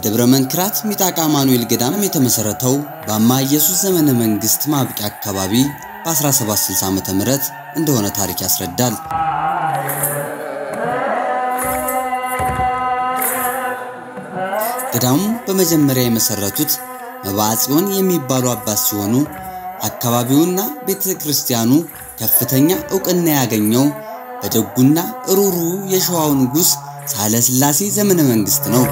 ደብረ መንክራት ሚጣቃ ማኑኤል ገዳም የተመሰረተው በአማ ኢየሱስ ዘመነ መንግስት ማብቂያ አካባቢ በ1760 ዓመተ ምህረት እንደሆነ ታሪክ ያስረዳል። ገዳሙ በመጀመሪያ የመሰረቱት መባጽዮን የሚባሉ አባት ሲሆኑ አካባቢውና ቤተክርስቲያኑ ከፍተኛ ዕውቅና ያገኘው በደጉና ሩሩ የሸዋው ንጉስ ሳህለ ሥላሴ ዘመነ መንግስት ነው።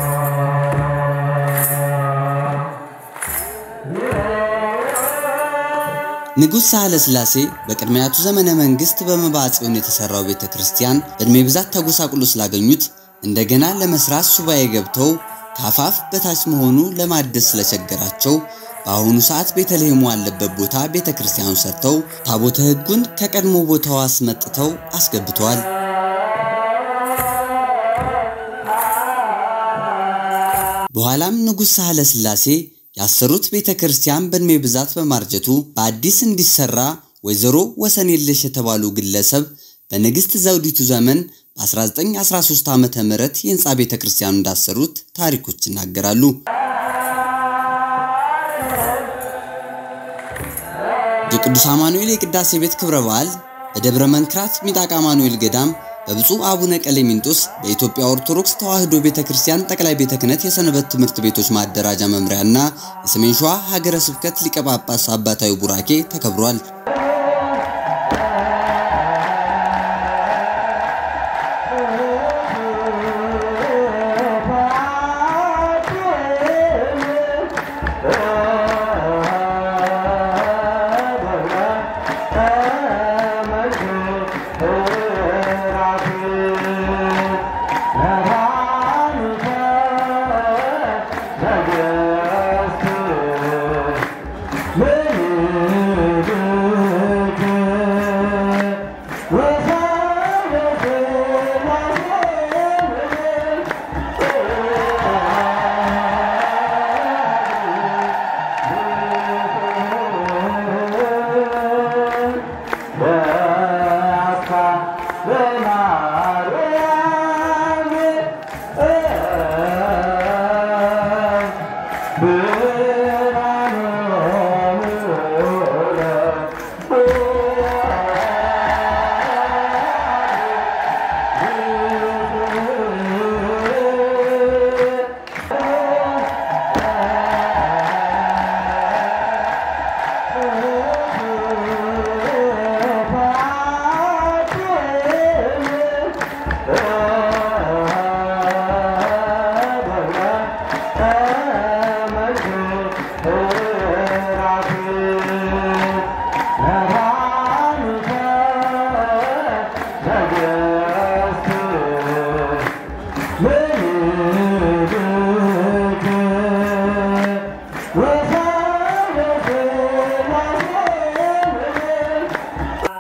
ንጉስ ሳህለ ሥላሴ በቅድሚያቱ ዘመነ መንግስት በመባጽዮን የተሰራው ቤተክርስቲያን በእድሜ ብዛት ተጎሳቁሎ ስላገኙት እንደገና ለመስራት ሱባኤ ገብተው ካፋፍ በታች መሆኑ ለማደስ ስለቸገራቸው በአሁኑ ሰዓት ቤተልሔም ያለበት ቦታ ቤተክርስቲያኑ ሰርተው ታቦተ ሕጉን ከቀድሞ ቦታው አስመጥተው አስገብተዋል። በኋላም ንጉስ ሳህለ ሥላሴ ያሰሩት ቤተክርስቲያን በእድሜ ብዛት በማርጀቱ በአዲስ እንዲሰራ ወይዘሮ ወሰንየለሽ የተባሉ ግለሰብ በንግስት ዘውዲቱ ዘመን በ1913 ዓመተ ምህረት የህንጻ ቤተክርስቲያኑ እንዳሰሩት ታሪኮች ይናገራሉ። የቅዱስ አማኑኤል የቅዳሴ ቤት ክብረ በዓል በደብረ መንክራት ሚጣቃ ማኑኤል ገዳም በብፁዕ አቡነ ቀሌምንጦስ በኢትዮጵያ ኦርቶዶክስ ተዋሕዶ ቤተክርስቲያን ጠቅላይ ቤተ ክህነት የሰንበት ትምህርት ቤቶች ማደራጃ መምሪያና የሰሜን ሸዋ ሀገረ ስብከት ሊቀ ጳጳስ አባታዊ ቡራኬ ተከብሯል።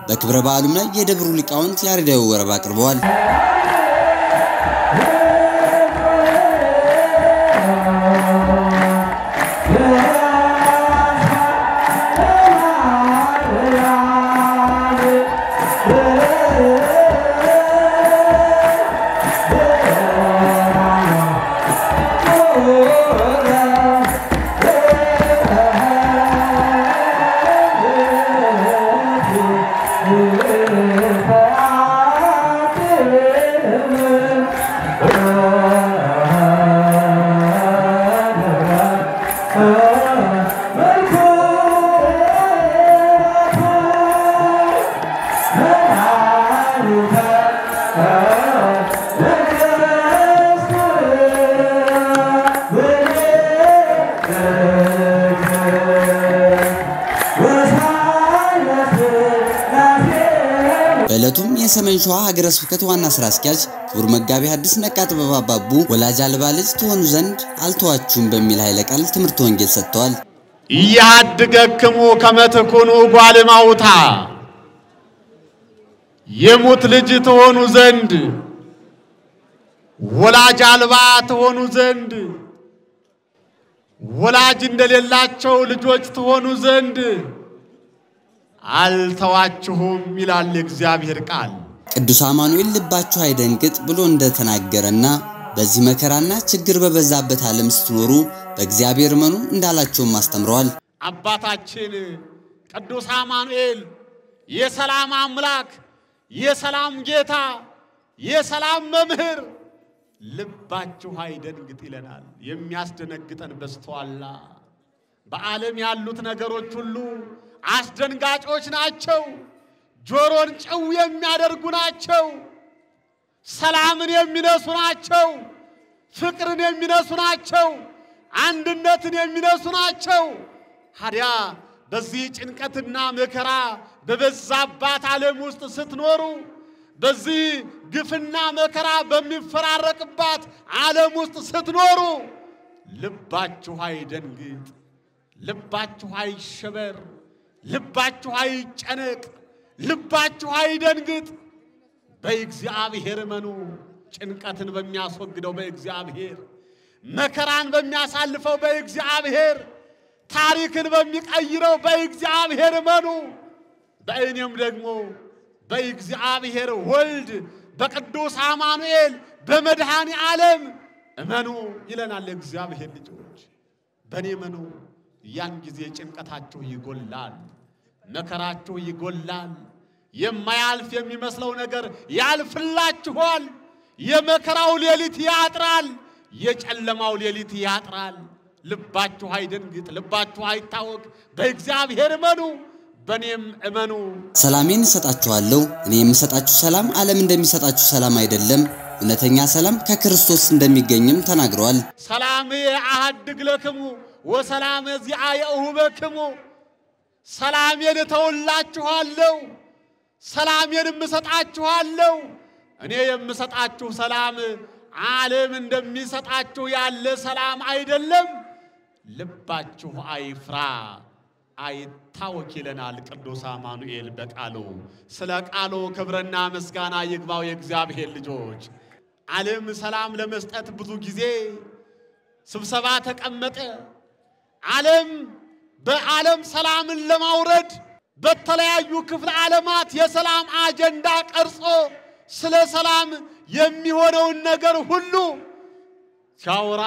በክብረ በዓሉም ላይ የደብሩ ሊቃውንት ያሬዳዊ ወረብ አቅርበዋል። በእለቱም የሰሜን ሸዋ ሀገረ ስብከት ዋና ስራ አስኪያጅ ክቡር መጋቢ ሐዲስ ነቃ ጥበብ አባቡ ወላጅ አልባ ልጅ ትሆኑ ዘንድ አልተዋችሁም በሚል ኃይለ ቃል ትምህርት ወንጌል ሰጥተዋል። ያድገክሙ ከመተኮኑ ጓልማውታ የሙት ልጅ ትሆኑ ዘንድ ወላጅ አልባ ትሆኑ ዘንድ ወላጅ እንደሌላቸው ልጆች ትሆኑ ዘንድ አልተዋችሁም ይላል እግዚአብሔር ቃል። ቅዱስ አማኑኤል ልባችሁ አይደንግጥ ብሎ እንደተናገረና በዚህ መከራና ችግር በበዛበት ዓለም ስትኖሩ በእግዚአብሔር መኑ እንዳላቸውም አስተምረዋል። አባታችን ቅዱስ አማኑኤል የሰላም አምላክ የሰላም ጌታ የሰላም መምህር ልባችሁ አይደንግጥ ይለናል። የሚያስደነግጠን በስተዋላ በዓለም ያሉት ነገሮች ሁሉ አስደንጋጮች ናቸው። ጆሮን ጭው የሚያደርጉ ናቸው። ሰላምን የሚነሱ ናቸው። ፍቅርን የሚነሱ ናቸው። አንድነትን የሚነሱ ናቸው። ታዲያ በዚህ ጭንቀትና መከራ በበዛባት ዓለም ውስጥ ስትኖሩ በዚህ ግፍና መከራ በሚፈራረቅባት ዓለም ውስጥ ስትኖሩ ልባችሁ አይደንግጥ፣ ልባችሁ አይሸበር፣ ልባችሁ አይጨነቅ፣ ልባችሁ አይደንግጥ። በእግዚአብሔር መኑ። ጭንቀትን በሚያስወግደው በእግዚአብሔር፣ መከራን በሚያሳልፈው በእግዚአብሔር፣ ታሪክን በሚቀይረው በእግዚአብሔር መኑ። በእኔም ደግሞ በእግዚአብሔር ወልድ በቅዱስ አማኑኤል በመድኃኔ ዓለም እመኑ ይለናል እግዚአብሔር ልጆች። በኔ መኑ። ያን ጊዜ ጭንቀታችሁ ይጎላል፣ መከራችሁ ይጎላል። የማያልፍ የሚመስለው ነገር ያልፍላችኋል። የመከራው ሌሊት ያጥራል፣ የጨለማው ሌሊት ያጥራል። ልባችሁ አይደንግጥ፣ ልባችሁ አይታወክ። በእግዚአብሔር እመኑ፣ በኔም እመኑ። ሰላሜን እሰጣችኋለሁ፣ እኔ የምሰጣችሁ ሰላም ዓለም እንደሚሰጣችሁ ሰላም አይደለም። እውነተኛ ሰላም ከክርስቶስ እንደሚገኝም ተናግረዋል። ሰላም አሐድግ ለክሙ ወሰላም ዚአየ እሁበክሙ። ሰላሜን እተውላችኋለሁ፣ ሰላሜን እሰጣችኋለሁ። እኔ የምሰጣችሁ ሰላም ዓለም እንደሚሰጣችሁ ያለ ሰላም አይደለም። ልባችሁ አይፍራ አይታወክ ይለናል ቅዱስ አማኑኤል በቃሉ። ስለ ቃሉ ክብርና ምስጋና ይግባው የእግዚአብሔር ልጆች። ዓለም ሰላም ለመስጠት ብዙ ጊዜ ስብሰባ ተቀመጠ። በዓለም ሰላምን ለማውረድ በተለያዩ ክፍለ ዓለማት የሰላም አጀንዳ ቀርጾ ስለ ሰላም የሚሆነውን ነገር ሁሉ ሲያወራ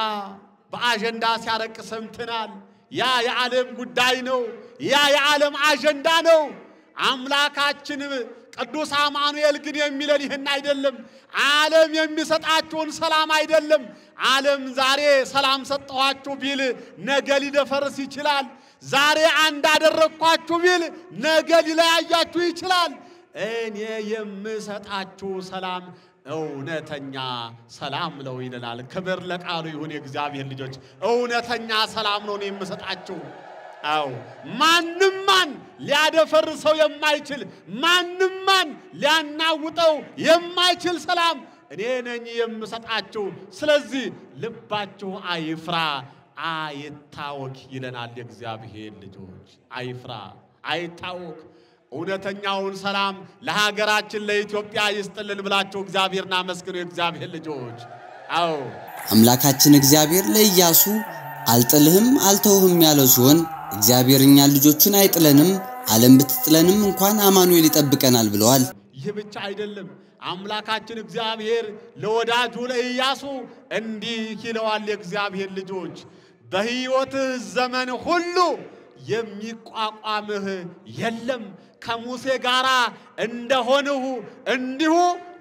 በአጀንዳ ሲያረቅ ሰምተናል። ያ የዓለም ጉዳይ ነው። ያ የዓለም አጀንዳ ነው። አምላካችን ቅዱስ አማኑኤል ግን የሚለን ይሄን አይደለም። ዓለም የሚሰጣችሁን ሰላም አይደለም። ዓለም ዛሬ ሰላም ሰጠኋችሁ ቢል ነገ ሊደፈርስ ይችላል። ዛሬ አንድ አደረኳችሁ ቢል ነገ ሊለያያችሁ ይችላል። እኔ የምሰጣችሁ ሰላም እውነተኛ ሰላም ነው ይላል። ክብር ለቃሉ ይሁን የእግዚአብሔር ልጆች። እውነተኛ ሰላም ነው የምሰጣችሁ። አው ማንማን ሊያደፈርሰው የማይችል ማንማን ሊያናውጠው የማይችል ሰላም እኔ ነኝ የምሰጣችሁ። ስለዚህ ልባችሁ አይፍራ አይታወክ ይለናል የእግዚአብሔር ልጆች። አይፍራ አይታወክ። እውነተኛውን ሰላም ለሀገራችን ለኢትዮጵያ ይስጥልን ብላችሁ እግዚአብሔርና መስግኑ የእግዚአብሔር ልጆች። አው አምላካችን እግዚአብሔር ለኢያሱ አልጥልህም አልተውህም ያለው ሲሆን እግዚአብሔርኛ ልጆቹን አይጥለንም፣ ዓለም ብትጥለንም እንኳን አማኑኤል ይጠብቀናል ብለዋል። ይህ ብቻ አይደለም። አምላካችን እግዚአብሔር ለወዳጁ ለኢያሱ እንዲህ ይለዋል የእግዚአብሔር ልጆች። በሕይወትህ ዘመን ሁሉ የሚቋቋምህ የለም። ከሙሴ ጋራ እንደሆንሁ እንዲሁ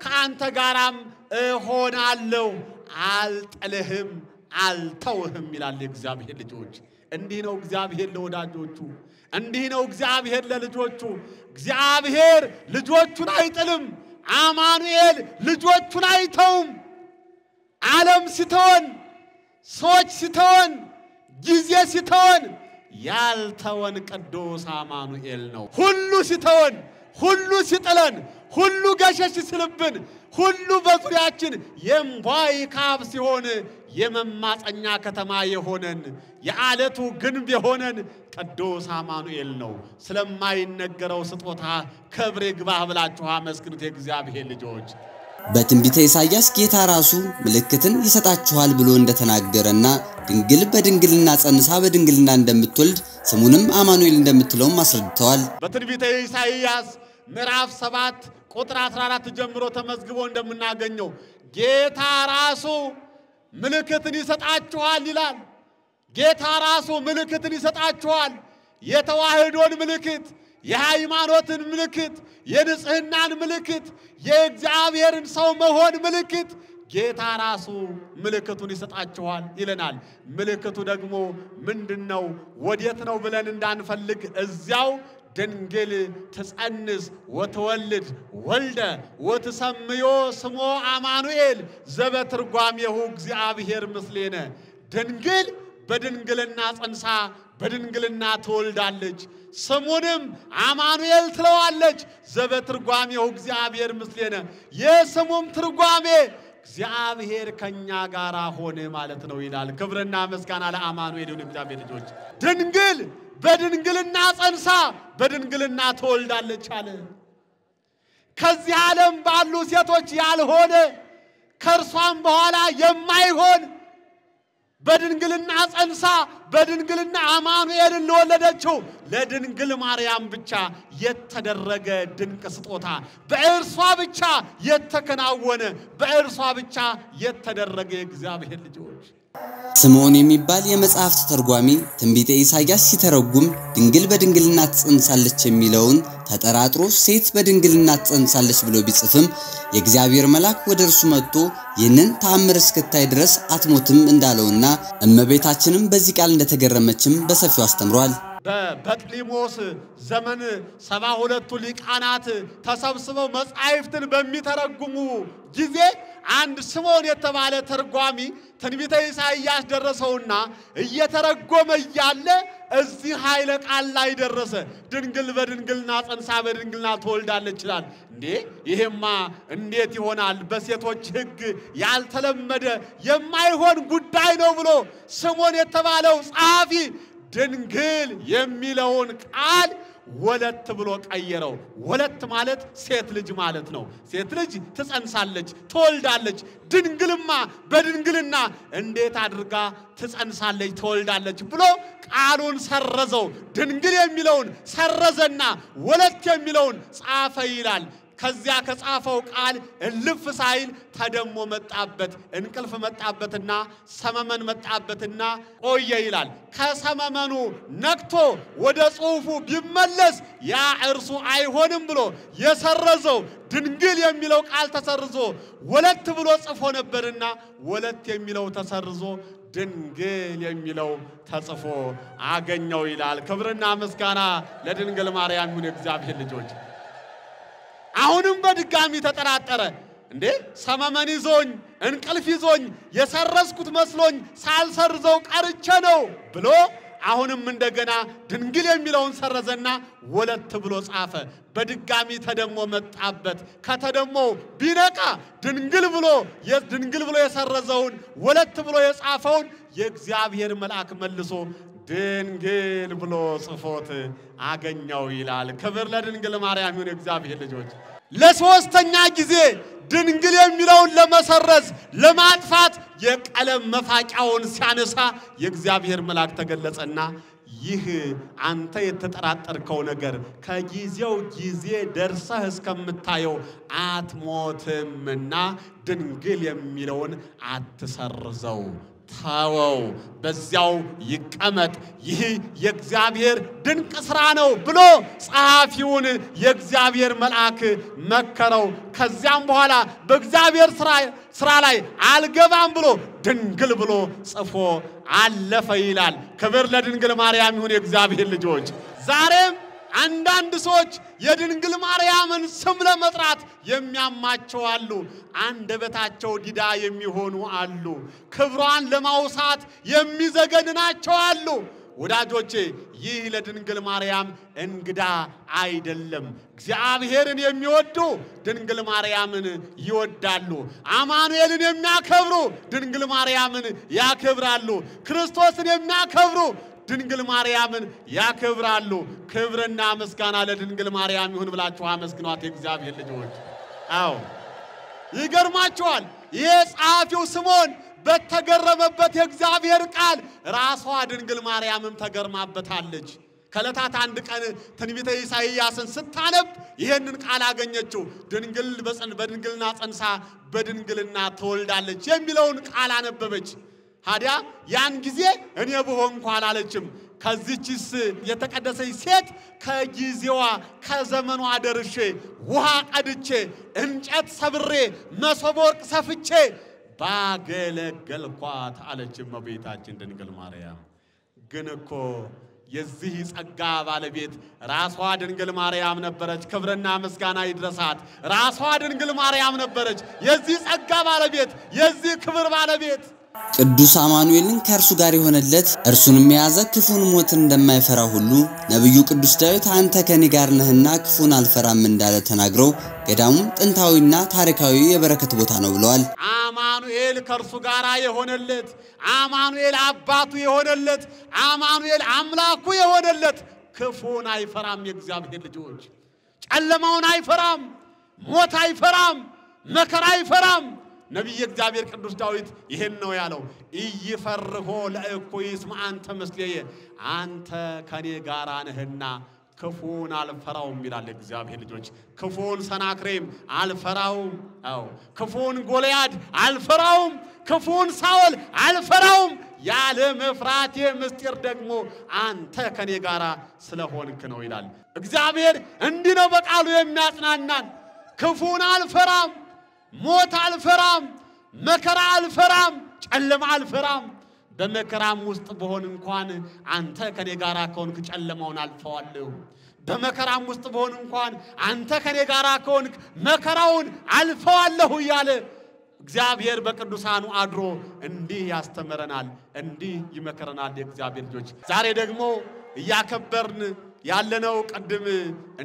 ካንተ ጋራም እሆናለሁ፣ አልጥልህም አልተውህም ይላል የእግዚአብሔር ልጆች። እንዲህ ነው እግዚአብሔር ለወዳጆቹ፣ እንዲህ ነው እግዚአብሔር ለልጆቹ። እግዚአብሔር ልጆቹን አይጥልም። አማኑኤል ልጆቹን አይተውም። ዓለም ሲተወን፣ ሰዎች ሲተወን፣ ጊዜ ሲተወን ያልተወን ቅዱስ አማኑኤል ነው። ሁሉ ሲተወን፣ ሁሉ ሲጥለን፣ ሁሉ ገሸሽ ሲልብን፣ ሁሉ በዙሪያችን የምቧይ ካብ ሲሆን የመማፀኛ ከተማ የሆነን የዓለቱ ግንብ የሆነን ቅዱስ አማኑኤል ነው። ስለማይነገረው ስጦታ ክብር ይግባህ ብላችሁ አመስግኑት የእግዚአብሔር ልጆች። በትንቢተ ኢሳይያስ ጌታ ራሱ ምልክትን ይሰጣችኋል ብሎ እንደተናገረና ድንግል በድንግልና ጸንሳ በድንግልና እንደምትወልድ ስሙንም አማኑኤል እንደምትለውም አስረድተዋል። በትንቢተ ኢሳይያስ ምዕራፍ 7 ቁጥር 14 ጀምሮ ተመዝግቦ እንደምናገኘው ጌታ ራሱ ምልክትን ይሰጣችኋል ይላል። ጌታ ራሱ ምልክትን ይሰጣችኋል። የተዋህዶን ምልክት፣ የሃይማኖትን ምልክት፣ የንጽህናን ምልክት፣ የእግዚአብሔርን ሰው መሆን ምልክት ጌታ ራሱ ምልክቱን ይሰጣችኋል ይለናል። ምልክቱ ደግሞ ምንድነው ወዴት ነው ብለን እንዳንፈልግ እዚያው ድንግል ትጸንስ ወትወልድ ወልደ ወትሰምዮ ስሞ አማኑኤል ዘበትርጓሜሁ እግዚአብሔር ምስሌነ። ድንግል በድንግልና ጸንሳ በድንግልና ትወልዳለች፣ ስሙንም አማኑኤል ትለዋለች። ዘበትርጓሜሁ እግዚአብሔር ምስሌነ፣ የስሙም ትርጓሜ እግዚአብሔር ከኛ ጋር ሆነ ማለት ነው ይላል። ክብርና ምስጋና ለአማኑኤል ይሁን። እግዚአብሔር ልጆች ድንግል በድንግልና ጸንሳ በድንግልና ትወልዳለች አለ። ከዚህ ዓለም ባሉ ሴቶች ያልሆነ ከርሷም በኋላ የማይሆን በድንግልና ጸንሳ በድንግልና አማኑኤልን ለወለደችው ለድንግል ማርያም ብቻ የተደረገ ድንቅ ስጦታ፣ በእርሷ ብቻ የተከናወነ፣ በእርሷ ብቻ የተደረገ የእግዚአብሔር ልጆች። ስምዖን የሚባል የመጽሐፍ ተርጓሚ ትንቢተ ኢሳይያስ ሲተረጉም ድንግል በድንግልና ትጸንሳለች የሚለውን ተጠራጥሮ ሴት በድንግልና ትጸንሳለች ብሎ ቢጽፍም የእግዚአብሔር መልአክ ወደ እርሱ መጥቶ ይህንን ተአምር እስክታይ ድረስ አትሞትም እንዳለውና እመቤታችንም በዚህ ቃል እንደተገረመችም በሰፊው አስተምሯል። በበጥሊሞስ ዘመን 72ቱ ሊቃናት ተሰብስበው መጻሕፍትን በሚተረጉሙ ጊዜ አንድ ስምዖን የተባለ ተርጓሚ ትንቢተ ኢሳይያስ ደረሰውና እየተረጎመ ያለ እዚህ ኃይለ ቃል ላይ ደረሰ። ድንግል በድንግልና ጸንሳ በድንግልና ትወልዳለች ይላል። እንዴ ይሄማ እንዴት ይሆናል? በሴቶች ሕግ ያልተለመደ የማይሆን ጉዳይ ነው ብሎ ስምዖን የተባለው ጸሐፊ ድንግል የሚለውን ቃል ወለት ብሎ ቀየረው። ወለት ማለት ሴት ልጅ ማለት ነው። ሴት ልጅ ትጸንሳለች ትወልዳለች። ድንግልማ በድንግልና እንዴት አድርጋ ትጸንሳለች ትወልዳለች ብሎ ቃሉን ሰረዘው። ድንግል የሚለውን ሰረዘና ወለት የሚለውን ጻፈ ይላል። ከዚያ ከጻፈው ቃል እልፍ ሳይል ተደሞ መጣበት፣ እንቅልፍ መጣበትና ሰመመን መጣበትና ቆየ ይላል። ከሰመመኑ ነክቶ ወደ ጽሑፉ ቢመለስ ያ እርሱ አይሆንም ብሎ የሰረዘው ድንግል የሚለው ቃል ተሰርዞ ወለት ብሎ ጽፎ ነበርና ወለት የሚለው ተሰርዞ ድንግል የሚለው ተጽፎ አገኘው ይላል። ክብርና ምስጋና ለድንግል ማርያም ይሁን። እግዚአብሔር ልጆች አሁንም በድጋሚ ተጠራጠረ። እንዴ ሰመመን ይዞኝ እንቅልፍ ይዞኝ የሰረዝኩት መስሎኝ ሳልሰርዘው ቀርቼ ነው ብሎ አሁንም እንደገና ድንግል የሚለውን ሰረዘና ወለት ብሎ ጻፈ። በድጋሚ ተደሞ መጣበት። ከተደሞ ቢነቃ ድንግል ብሎ የሰረዘውን ወለት ብሎ የጻፈውን የእግዚአብሔር መልአክ መልሶ ድንግል ብሎ ጽፎት አገኘው ይላል። ክብር ለድንግል ማርያም ይሁን። እግዚአብሔር ልጆች ለሶስተኛ ጊዜ ድንግል የሚለውን ለመሰረዝ ለማጥፋት የቀለም መፋቂያውን ሲያነሳ የእግዚአብሔር መልአክ ተገለጸና ይህ አንተ የተጠራጠርከው ነገር ከጊዜው ጊዜ ደርሰህ እስከምታየው አትሞትምና ድንግል የሚለውን አትሰርዘው፣ ተወው፣ በዚያው ይቀመጥ፣ ይህ የእግዚአብሔር ድንቅ ሥራ ነው ብሎ ጸሐፊውን የእግዚአብሔር መልአክ መከረው። ከዚያም በኋላ በእግዚአብሔር ሥራ ላይ አልገባም ብሎ ድንግል ብሎ ጽፎ አለፈ ይላል። ክብር ለድንግል ማርያም ይሁን። የእግዚአብሔር ልጆች ዛሬም አንዳንድ ሰዎች የድንግል ማርያምን ስም ለመጥራት የሚያማቸው አሉ። አንደበታቸው ዲዳ የሚሆኑ አሉ። ክብሯን ለማውሳት የሚዘገንናቸው አሉ። ወዳጆቼ ይህ ለድንግል ማርያም እንግዳ አይደለም። እግዚአብሔርን የሚወዱ ድንግል ማርያምን ይወዳሉ። አማኑኤልን የሚያከብሩ ድንግል ማርያምን ያከብራሉ። ክርስቶስን የሚያከብሩ ድንግል ማርያምን ያከብራሉ። ክብርና ምስጋና ለድንግል ማርያም ይሁን ብላችሁ አመስግኗት የእግዚአብሔር ልጆች። አዎ ይገርማችኋል። ይሄ ጸሐፊው ስምዖን በተገረመበት የእግዚአብሔር ቃል ራሷ ድንግል ማርያምም ተገርማበታለች። ከለታት አንድ ቀን ትንቢተ ኢሳይያስን ስታነብ ይሄንን ቃል አገኘችው ድንግል በድንግልና ጸንሳ በድንግልና ተወልዳለች የሚለውን ቃል አነበበች ታዲያ ያን ጊዜ እኔ በሆንኩ አላለችም ከዚህችስ የተቀደሰች ሴት ከጊዜዋ ከዘመኗ ደርሼ ውሃ ቀድቼ እንጨት ሰብሬ መሶበ ወርቅ ሰፍቼ ባገለገልኳት አለች እመቤታችን ድንግል ማርያም ግን እኮ የዚህ ጸጋ ባለቤት ራሷ ድንግል ማርያም ነበረች ክብርና ምስጋና ይድረሳት ራሷ ድንግል ማርያም ነበረች የዚህ ጸጋ ባለቤት የዚህ ክብር ባለቤት ቅዱስ አማኑኤልን ከእርሱ ጋር የሆነለት እርሱንም የያዘ ክፉን ሞትን እንደማይፈራ ሁሉ ነብዩ ቅዱስ ዳዊት አንተ ከኔ ጋር ነህና ክፉን አልፈራም እንዳለ ተናግረው ገዳሙም ጥንታዊና ታሪካዊ የበረከት ቦታ ነው ብለዋል አማኑኤል ከእርሱ ጋር የሆነለት አማኑኤል አባቱ የሆነለት አማኑኤል አምላኩ የሆነለት ክፉን አይፈራም የእግዚአብሔር ልጆች ጨለማውን አይፈራም ሞት አይፈራም መከራ አይፈራም ነብይ እግዚአብሔር ቅዱስ ዳዊት ይሄን ነው ያለው ይፈርሆ ለእኩይስ ማንተ መስለየ አንተ ከኔ ጋር ነህና ክፉን አልፈራውም ይላል እግዚአብሔር ልጆች ክፉን ሰናክሬም አልፈራውም አው ክፉን ጎልያድ አልፈራውም ክፉን ሳውል አልፈራውም ያለ መፍራቴ ምስጢር ደግሞ አንተ ከኔ ጋር ስለሆንክ ነው ይላል እግዚአብሔር እንዲህ ነው በቃሉ የሚያጽናናን ክፉን አልፈራም ሞት አልፈራም መከራ አልፈራም ጨለማ አልፈራም በመከራም ውስጥ በሆን እንኳን አንተ ከኔ ጋር ከሆንክ ጨለማውን አልፈዋለሁ በመከራም ውስጥ በሆን እንኳን አንተ ከኔ ጋር ከሆንክ መከራውን አልፈዋለሁ ይያለ እግዚአብሔር በቅዱሳኑ አድሮ እንዲህ ያስተምረናል እንዲህ ይመከረናል የእግዚአብሔር ልጆች ዛሬ ደግሞ ያከበርን ያለነው ቀድም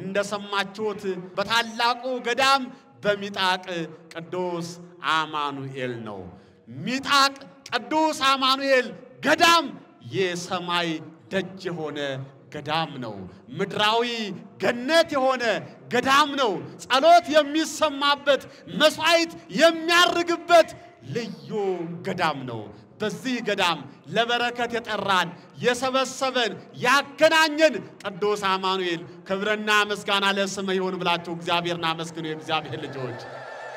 እንደሰማችሁት በታላቁ ገዳም በሚጣቅ ቅዱስ አማኑኤል ነው ሚጣቅ ቅዱስ አማኑኤል ገዳም የሰማይ ደጅ ሆነ ገዳም ነው ምድራዊ ገነት የሆነ ገዳም ነው ጸሎት የሚሰማበት መስዋዕት የሚያርግበት ልዩ ገዳም ነው በዚህ ገዳም ለበረከት የጠራን የሰበሰበን ያገናኘን ቅዱስ አማኑኤል ክብርና ምስጋና ለስምህ ይሁን ብላችሁ እግዚአብሔርን አመስግኑ የእግዚአብሔር ልጆች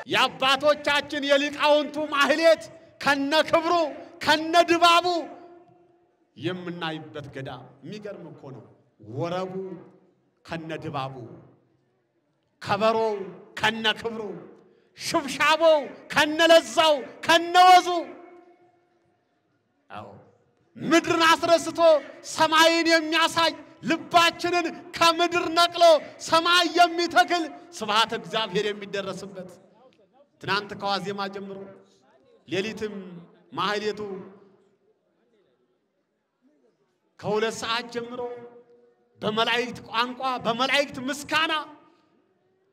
የአባቶቻችን የሊቃውንቱ ማህሌት ከነ ክብሩ ከነ ድባቡ የምናይበት ገዳም የሚገርም እኮ ነው ወረቡ ከነ ድባቡ ከበሮ ከነ ክብሩ ሽብሻቦ ከነ ለዛው ከነ ወዙ አው ምድርን አስረስቶ ሰማይን የሚያሳይ ልባችንን ከምድር ነቅሎ ሰማይ የሚተክል ስብሐተ እግዚአብሔር የሚደረስበት ትናንት ከዋዜማ ጀምሮ ሌሊትም ማህሌቱ ከሁለት ሰዓት ጀምሮ በመላእክት ቋንቋ በመላእክት ምስጋና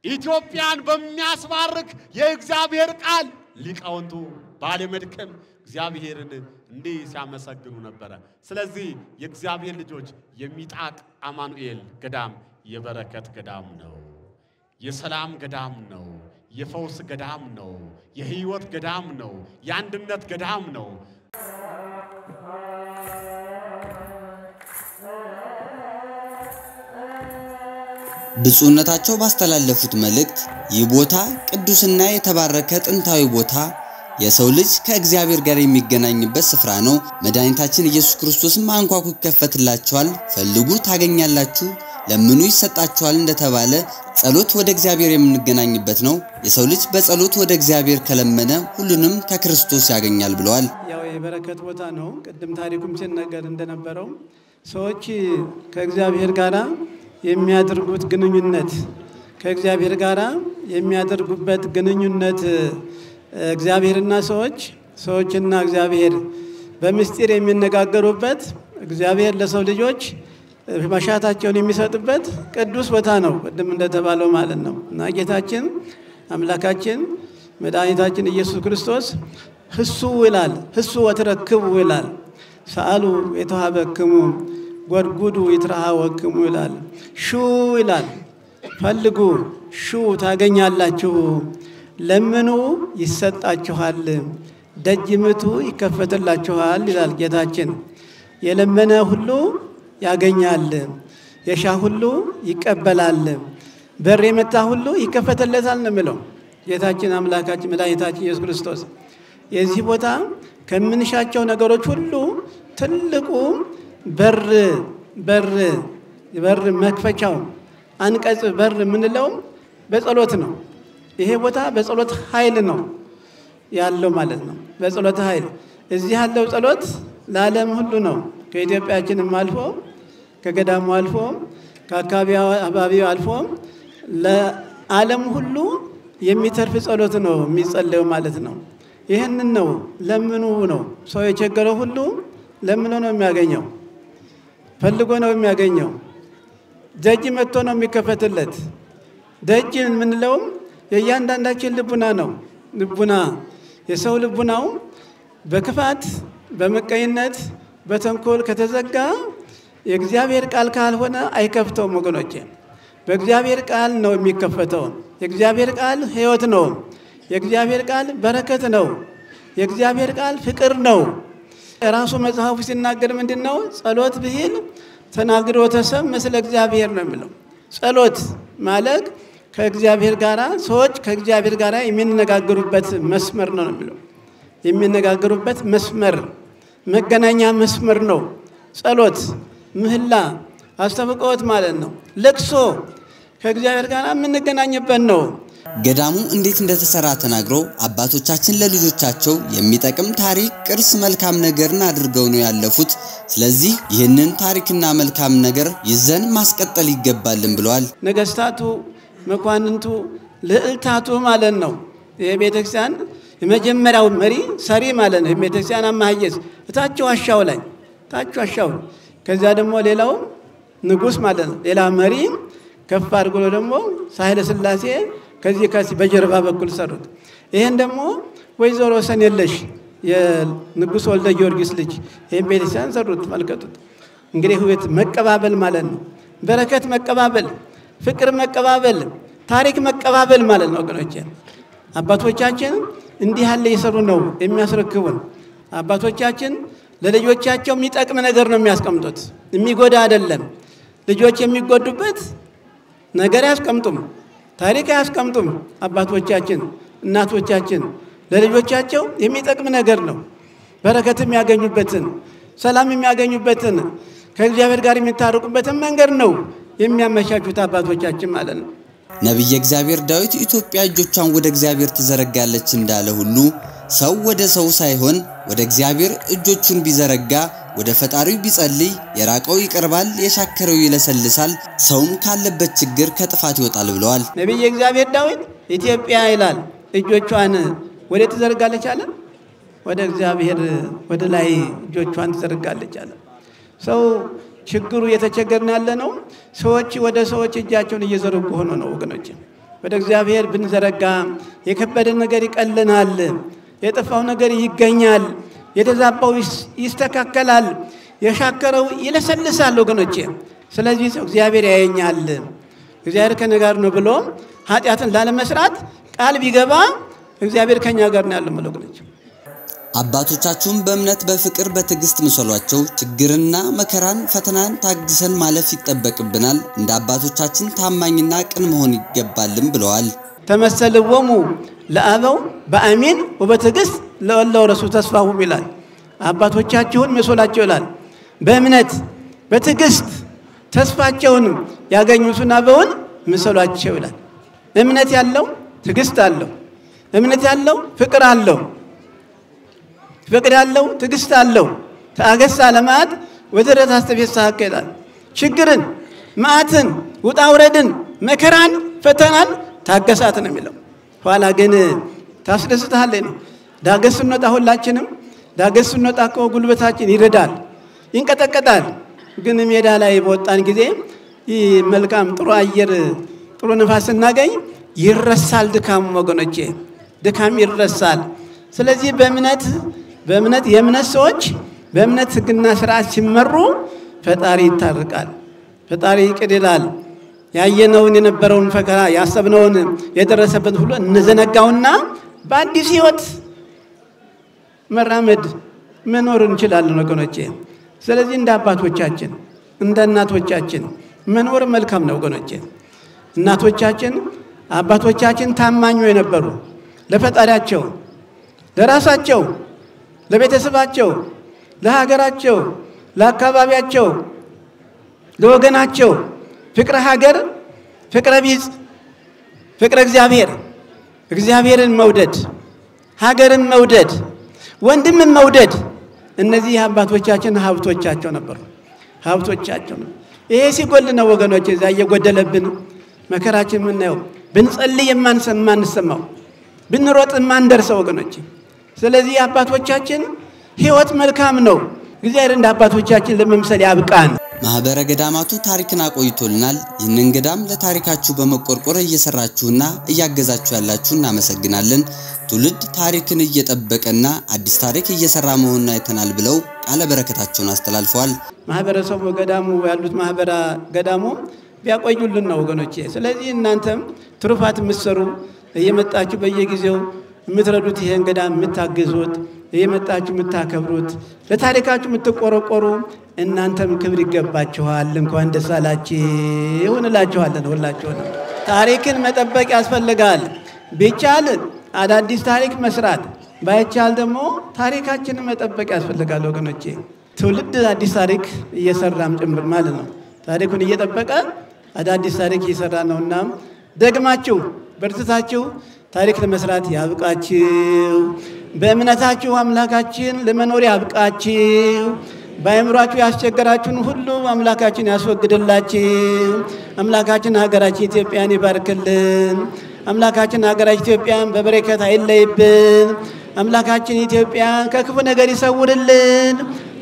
ኢትዮጵያን በሚያስባርክ የእግዚአብሔር ቃል ሊቃውንቱ ባለመድከም እግዚአብሔርን እንዲህ ሲያመሰግኑ ነበር ስለዚህ የእግዚአብሔር ልጆች የሚጣቅ አማኑኤል ገዳም የበረከት ገዳም ነው የሰላም ገዳም ነው የፈውስ ገዳም ነው የህይወት ገዳም ነው የአንድነት ገዳም ነው ብፁዕነታቸው ባስተላለፉት መልእክት ይህ ቦታ ቅዱስና የተባረከ ጥንታዊ ቦታ የሰው ልጅ ከእግዚአብሔር ጋር የሚገናኝበት ስፍራ ነው መድኃኒታችን ኢየሱስ ክርስቶስም አንኳኩ ይከፈትላችኋል ፈልጉ ታገኛላችሁ ለምኑ ይሰጣችኋል እንደተባለ ጸሎት ወደ እግዚአብሔር የምንገናኝበት ነው የሰው ልጅ በጸሎት ወደ እግዚአብሔር ከለመነ ሁሉንም ከክርስቶስ ያገኛል ብለዋል ያው የበረከት ቦታ ነው ቀደም ታሪኩም ሲነገር እንደነበረው ሰዎች ከእግዚአብሔር ጋር የሚያደርጉት ግንኙነት ከእግዚአብሔር ጋር የሚያደርጉበት ግንኙነት እግዚአብሔርና ሰዎችና እግዚአብሔር በምስጢር የሚነጋገሩበት እግዚአብሔር ለሰው ልጆች መሻታቸውን የሚሰጥበት ቅዱስ ቦታ ነው ቀደም እንደተባለው ማለት ነው እና ጌታችን አምላካችን መድኃኒታችን ኢየሱስ ክርስቶስ ህሱ ይላል ህሱ ወተረክቡ ይላል ሰአሉ የተሃበክሙ ወርጉዱ ይትራሃወክሙ ይላል ሹ ይላል ፈልጉ ሹ ታገኛላችሁ ለምኑ ይሰጣችኋል ደጅ ምቱ ይከፈትላችኋል ይላል ጌታችን የለመነ ሁሉ ያገኛል የሻ ሁሉ ይቀበላል፣ በር የመታ ሁሉ ይከፈተለታል ነው የሚለው ጌታችን አምላካችን መድኃኒታችን ኢየሱስ ክርስቶስ። የዚህ ቦታ ከምንሻቸው ነገሮች ሁሉ ትልቁ በር መክፈቻው አንቀጽ በር የምንለው በጸሎት ነው። ይሄ ቦታ በጸሎት ኃይል ነው ያለው ማለት ነው። በጸሎት ኃይል እዚህ ያለው ጸሎት ለዓለም ሁሉ ነው። ከኢትዮጵያችንም አልፎ ከገዳሙ አልፎ ከአካባቢው አልፎ ለዓለም ሁሉ የሚተርፍ ጸሎት ነው የሚጸለየው ማለት ነው። ይህንን ነው ለምኑ ነው ሰው የቸገረው ሁሉ ለምኑ ነው የሚያገኘው፣ ፈልጎ ነው የሚያገኘው። ደጅ መጥቶ ነው የሚከፈትለት። ደጅ የምንለው የእያንዳንዳችን ልቡና ነው። ልቡና የሰው ልቡናው በክፋት በመቀኝነት በተንኮል ከተዘጋ የእግዚአብሔር ቃል ካልሆነ አይከፍተውም ወገኖቼ። በእግዚአብሔር ቃል ነው የሚከፈተው። የእግዚአብሔር ቃል ሕይወት ነው። የእግዚአብሔር ቃል በረከት ነው። የእግዚአብሔር ቃል ፍቅር ነው። ራሱ መጽሐፉ ሲናገር ምንድነው? ጸሎት ብሂል ተናግሮተ ሰብእ ምስለ እግዚአብሔር ነው የሚለው። ጸሎት ማለት ከእግዚአብሔር ጋራ ሰዎች ከእግዚአብሔር ጋራ የሚነጋገሩበት መስመር ነው የሚለው። የሚነጋገሩበት መስመር መገናኛ መስመር ነው ጸሎት። ምህላ አስተብቆት ማለት ነው። ለቅሶ ከእግዚአብሔር ጋር የምንገናኝበት ነው። ገዳሙ እንዴት እንደተሰራ ተናግሮ አባቶቻችን ለልጆቻቸው የሚጠቅም ታሪክ፣ ቅርስ፣ መልካም ነገርን አድርገው ነው ያለፉት። ስለዚህ ይህንን ታሪክና መልካም ነገር ይዘን ማስቀጠል ይገባልን ብለዋል። ነገስታቱ፣ መኳንንቱ፣ ልዕልታቱ ማለት ነው የቤተክርስቲያን የመጀመሪያው መሪ ሰሪ ማለት ነው። የቤተክርስቲያን አማሃየስ ታቸው አሻው ላይ ታቸው አሻው ከዛ ደግሞ ሌላው ንጉስ ማለት ነው። ሌላ መሪ ከፍ አድርጎ ደግሞ ሳህለ ሥላሴ ከዚህ በጀርባ በኩል ሰሩት። ይሄን ደግሞ ወይዘሮ ሰኔለሽ የንጉስ ወልደ ጊዮርጊስ ልጅ ይሄን ቤተክርስቲያን ሰሩት። መልከቱት እንግዲህ ህይወት መቀባበል ማለት ነው። በረከት መቀባበል፣ ፍቅር መቀባበል፣ ታሪክ መቀባበል ማለት ነው ወገኖቼ። አባቶቻችን እንዲህ ያለ ይሰሩ ነው የሚያስረክቡን። አባቶቻችን ለልጆቻቸው የሚጠቅም ነገር ነው የሚያስቀምጡት፣ የሚጎዳ አይደለም። ልጆች የሚጎዱበት ነገር ያስቀምጡም፣ ታሪክ ያስቀምጡም። አባቶቻችን እናቶቻችን ለልጆቻቸው የሚጠቅም ነገር ነው። በረከት የሚያገኙበትን፣ ሰላም የሚያገኙበትን፣ ከእግዚአብሔር ጋር የሚታረቁበትን መንገድ ነው የሚያመቻቹት አባቶቻችን ማለት ነው። ነብየ እግዚአብሔር ዳዊት ኢትዮጵያ እጆቿን ወደ እግዚአብሔር ትዘረጋለች እንዳለ ሁሉ ሰው ወደ ሰው ሳይሆን ወደ እግዚአብሔር እጆቹን ቢዘረጋ ወደ ፈጣሪው ቢጸልይ የራቀው ይቀርባል፣ የሻከረው ይለሰልሳል፣ ሰውም ካለበት ችግር ከጥፋት ይወጣል ብለዋል። ነብየ እግዚአብሔር ዳዊት ኢትዮጵያ ይላል እጆቿን ወደ ትዘረጋለች አለ። ወደ እግዚአብሔር ወደ ላይ እጆቿን ትዘረጋለች አለ። ሰው ችግሩ የተቸገረን ያለ ነው። ሰዎች ወደ ሰዎች እጃቸውን እየዘረጉ ሆኖ ነው ወገኖች። ወደ እግዚአብሔር ብንዘረጋ የከበደን ነገር ይቀልናል፣ የጠፋው ነገር ይገኛል፣ የተዛባው ይስተካከላል፣ የሻከረው ይለሰልሳል ወገኖች። ስለዚህ ሰው እግዚአብሔር ያየኛል፣ እግዚአብሔር ከኔ ጋር ነው ብሎ ኃጢአትን ላለመስራት ቃል ቢገባ እግዚአብሔር ከኛ ጋር ነው ያለው ወገኖች። አባቶቻችሁን በእምነት በፍቅር በትዕግስት ምሰሏቸው። ችግርና መከራን ፈተናን ታግሰን ማለፍ ይጠበቅብናል። እንደ አባቶቻችን ታማኝና ቅን መሆን ይገባልም ብለዋል። ተመሰልወሙ ለአበው በአሚን ወበትዕግስት ለወላው ረሱ ተስፋሁም ይላል። አባቶቻችሁን ምሰሏቸው ይላል። በእምነት በትዕግስት ተስፋቸውን ያገኙትን አበውን ምሰሏቸው ይላል። እምነት ያለው ትዕግስት አለው። እምነት ያለው ፍቅር አለው። ፍቅር ያለው ትዕግስት አለው። ታገሳ ለማት ወደረት አስተፈሳከ ይላል። ችግርን፣ ማዕትን፣ ውጣ ውረድን፣ መከራን፣ ፈተናን ታገሳት ነው የሚለው። ኋላ ግን ታስደስታለህ ነው። ዳገስ እንወጣ ሁላችንም ዳገስ እንወጣ እኮ ጉልበታችን ይረዳል፣ ይንቀጠቀጣል። ግን ሜዳ ላይ በወጣን ጊዜ መልካም ጥሩ አየር ጥሩ ንፋስ እናገኝ ይረሳል ድካም ወገኖቼ፣ ድካም ይረሳል። ስለዚህ በእምነት የእምነት ሰዎች በእምነት ሕግና ሥርዓት ሲመሩ ፈጣሪ ይታርቃል፣ ፈጣሪ ይቅር ይላል። ያየነውን የነበረውን ፈከራ ያሰብነውን የደረሰበት ሁሉ እንዘነጋውና በአዲስ ሕይወት መራመድ መኖር እንችላለን ወገኖቼ። ስለዚህ እንደ አባቶቻችን እንደ እናቶቻችን መኖር መልካም ነው ወገኖቼ። እናቶቻችን አባቶቻችን ታማኙ የነበሩ ለፈጣሪያቸው፣ ለራሳቸው፣ ለቤተሰባቸው፣ ለሀገራቸው፣ ለአካባቢያቸው፣ ለወገናቸው ፍቅረ ሀገር፣ ፍቅረ ቢጽ፣ ፍቅረ እግዚአብሔርን መውደድ፣ ሀገርን መውደድ፣ ወንድምን መውደድ እነዚህ አባቶቻችን ሀብቶቻቸው ነበሩ። ሀብቶቻቸው ነው። ይሄ ሲጎል ነው ወገኖቼ እዛ እየጎደለብን መከራችን ምናየው። ብንጸልይ የማንሰማው ብንሮጥ የማንደርሰው ወገኖቼ። ስለዚህ አባቶቻችን ሕይወት መልካም ነው። እግዚአብሔር እንደ አባቶቻችን ለመምሰል ያብቃን። ማህበረ ገዳማቱ ታሪክን አቆይቶልናል። ይህንን ገዳም ለታሪካችሁ በመቆርቆር እየሰራችሁና እያገዛችሁ ያላችሁ እናመሰግናለን። ትውልድ ታሪክን እየጠበቀና አዲስ ታሪክ እየሰራ መሆኑን አይተናል ብለው ቃለ በረከታቸውን አስተላልፈዋል። ማህበረሰቡ ገዳሙ ያሉት ማህበራ ገዳሙ ቢያቆዩልን ነው ወገኖቼ። ስለዚህ እናንተም ትሩፋት የምትሰሩ እየመጣችሁ በየጊዜው የምትረዱት ይሄን ገዳም የምታግዙት እየመጣችሁ የምታከብሩት ለታሪካችሁ የምትቆረቆሩ እናንተም ክብር ይገባችኋል። እንኳን ደስ አላችሁ እንላችኋለን ሁላችሁም። ታሪክን መጠበቅ ያስፈልጋል። ቢቻል አዳዲስ ታሪክ መስራት፣ ባይቻል ደግሞ ታሪካችንን መጠበቅ ያስፈልጋል ወገኖቼ። ትውልድ አዲስ ታሪክ እየሰራም ጭምር ማለት ነው። ታሪኩን እየጠበቀ አዳዲስ ታሪክ እየሰራ ነውና ደግማችሁ በርትታችሁ ታሪክ ለመስራት ያብቃችሁ። በእምነታችሁ አምላካችን ለመኖር ያብቃችሁ። በአእምሯችሁ ያስቸገራችሁን ሁሉ አምላካችን ያስወግድላችሁ። አምላካችን ሀገራችን ኢትዮጵያን ይባርክልን። አምላካችን ሀገራችን ኢትዮጵያን በበረከት አይለይብን። አምላካችን ኢትዮጵያን ከክፉ ነገር ይሰውርልን።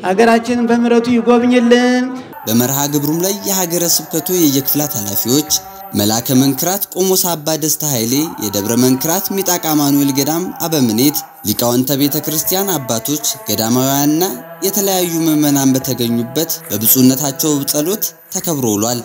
ሀገራችንን በምሕረቱ ይጎብኝልን። በመርሃ ግብሩም ላይ የሀገረ ስብከቱ የየክፍላት ኃላፊዎች መላከ መንክራት ቆሞስ አባ ደስታ ኃይሌ፣ የደብረ መንክራት ሚጣቃ ማኑኤል ገዳም አበምኔት፣ ሊቃውንተ ቤተክርስቲያን አባቶች፣ ገዳማውያንና የተለያዩ ምዕመናን በተገኙበት በብፁዕነታቸው ጸሎት ተከብሮ ውሏል።